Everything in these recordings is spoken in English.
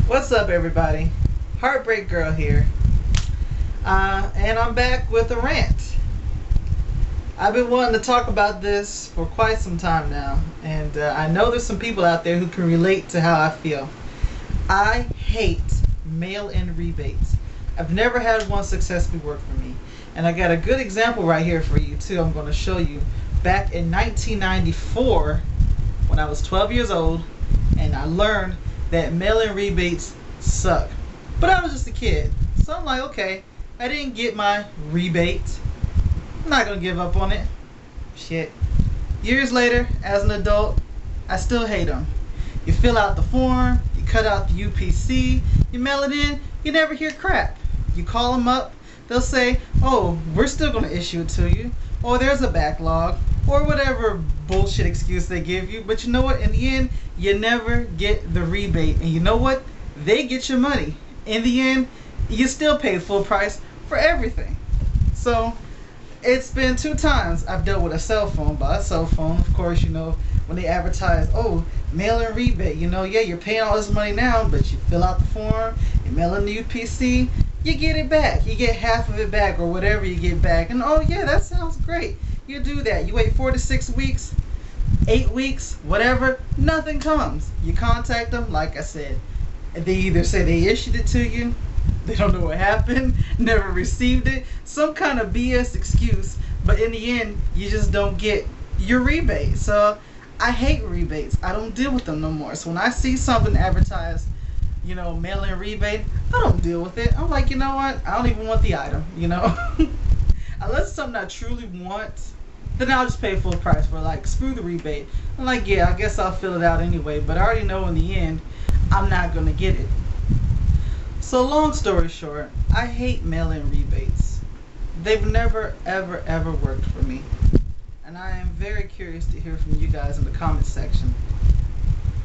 What's up, everybody? Heartbreak Girl here. And I'm back with a rant. I've been wanting to talk about this for quite some time now, and I know there's some people out there who can relate to how I feel. I hate mail-in rebates. I've never had one successfully work for me. And I got a good example right here for you, too. I'm going to show you. Back in 1994, when I was 12 years old, and I learned that mail-in rebates suck. But I was just a kid. So I'm like, okay, I didn't get my rebate. I'm not going to give up on it. Shit. Years later, as an adult, I still hate them. You fill out the form, you cut out the UPC, you mail it in, you never hear crap. You call them up, they'll say, oh, we're still going to issue it to you. Or there's a backlog. Or whatever bullshit excuse they give you. But you know what? In the end, you never get the rebate. And you know what? They get your money. In the end, you still pay full price for everything. So, it's been 2 times I've dealt with a cell phone. By a cell phone, of course, you know, when they advertise, oh, mail-in rebate. You know, yeah, you're paying all this money now, but you fill out the form, you mail in the UPC, you get it back. You get half of it back or whatever you get back. And oh, yeah, that sounds great. You do that. You wait 4 to 6 weeks, 8 weeks, whatever, nothing comes. You contact them, like I said, and they either say they issued it to you, they don't know what happened, never received it, some kind of BS excuse, but in the end, you just don't get your rebate. So I hate rebates. I don't deal with them no more. So when I see something advertised, you know, mail-in rebate, I don't deal with it. I'm like, you know what? I don't even want the item, you know? Unless it's something I truly want, then I'll just pay full price for it. Like, screw the rebate. I'm like, yeah, I guess I'll fill it out anyway. But I already know in the end, I'm not going to get it. So long story short, I hate mail-in rebates. They've never, ever, ever worked for me. And I am very curious to hear from you guys in the comment section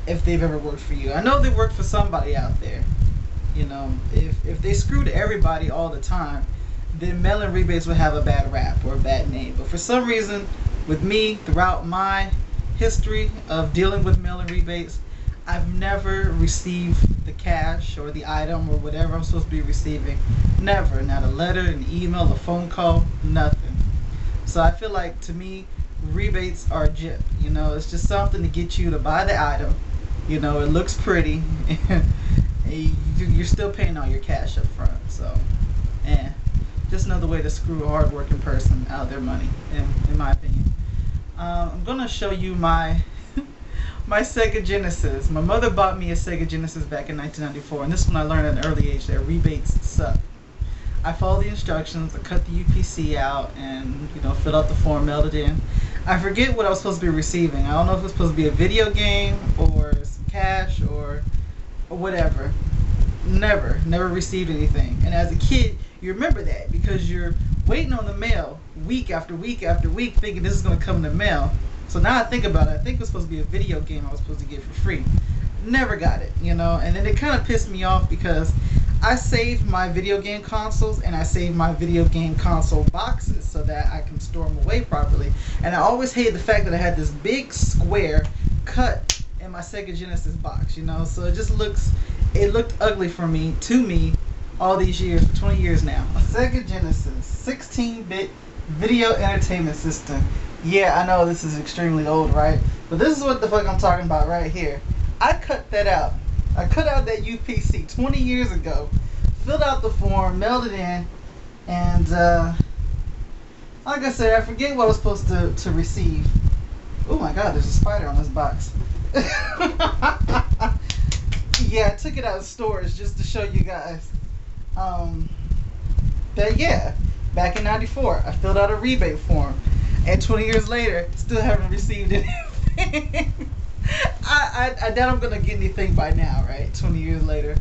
if they've ever worked for you. I know they worked for somebody out there. You know, if they screwed everybody all the time, then mail-in rebates would have a bad rap or a bad name. But for some reason, with me, throughout my history of dealing with mail-in rebates, I've never received the cash or the item or whatever I'm supposed to be receiving. Never. Not a letter, an email, a phone call, nothing. So I feel like, to me, rebates are a jip. You know, it's just something to get you to buy the item. You know, it looks pretty. And you're still paying all your cash up front. So, just another way to screw a hard-working person out of their money, in my opinion. I'm going to show you my my Sega Genesis. My mother bought me a Sega Genesis back in 1994, and this one I learned at an early age that rebates suck. I followed the instructions, I cut the UPC out, and, you know, filled out the form, mailed it in. I forget what I was supposed to be receiving. I don't know if it was supposed to be a video game, or some cash, or whatever. Never received anything. And as a kid, you remember that because you're waiting on the mail week after week after week thinking this is going to come in the mail. So now I think about it, I think it was supposed to be a video game I was supposed to get for free. Never got it, you know. And then it kind of pissed me off because I saved my video game consoles and I saved my video game console boxes so that I can store them away properly. And I always hated the fact that I had this big square cut in my Sega Genesis box, you know. So it looked ugly for me, to me, all these years, for 20 years now. A Sega Genesis 16-bit video entertainment system. Yeah, I know this is extremely old, right? But this is what the fuck I'm talking about right here. I cut that out. I cut out that UPC 20 years ago, filled out the form, mailed it in, and like I said, I forget what I was supposed to receive. Oh my god, there's a spider on this box. Yeah, I took it out of storage just to show you guys. But yeah, back in 94, I filled out a rebate form. And 20 years later, still haven't received anything. I doubt I'm going to get anything by now, right? 20 years later.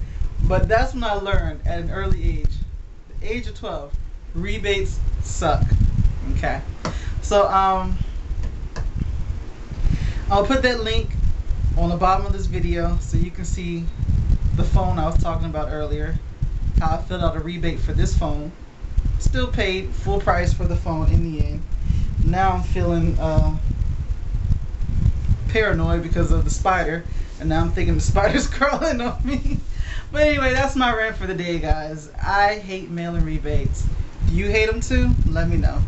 But that's when I learned at an early age, the age of 12, rebates suck. Okay. So, I'll put that link on the bottom of this video so you can see the phone I was talking about earlier. How I filled out a rebate for this phone. Still paid full price for the phone in the end. Now I'm feeling paranoid because of the spider, and now I'm thinking the spider's crawling on me. But anyway, that's my rant for the day, guys. I hate mailing rebates. If you hate them too, let me know.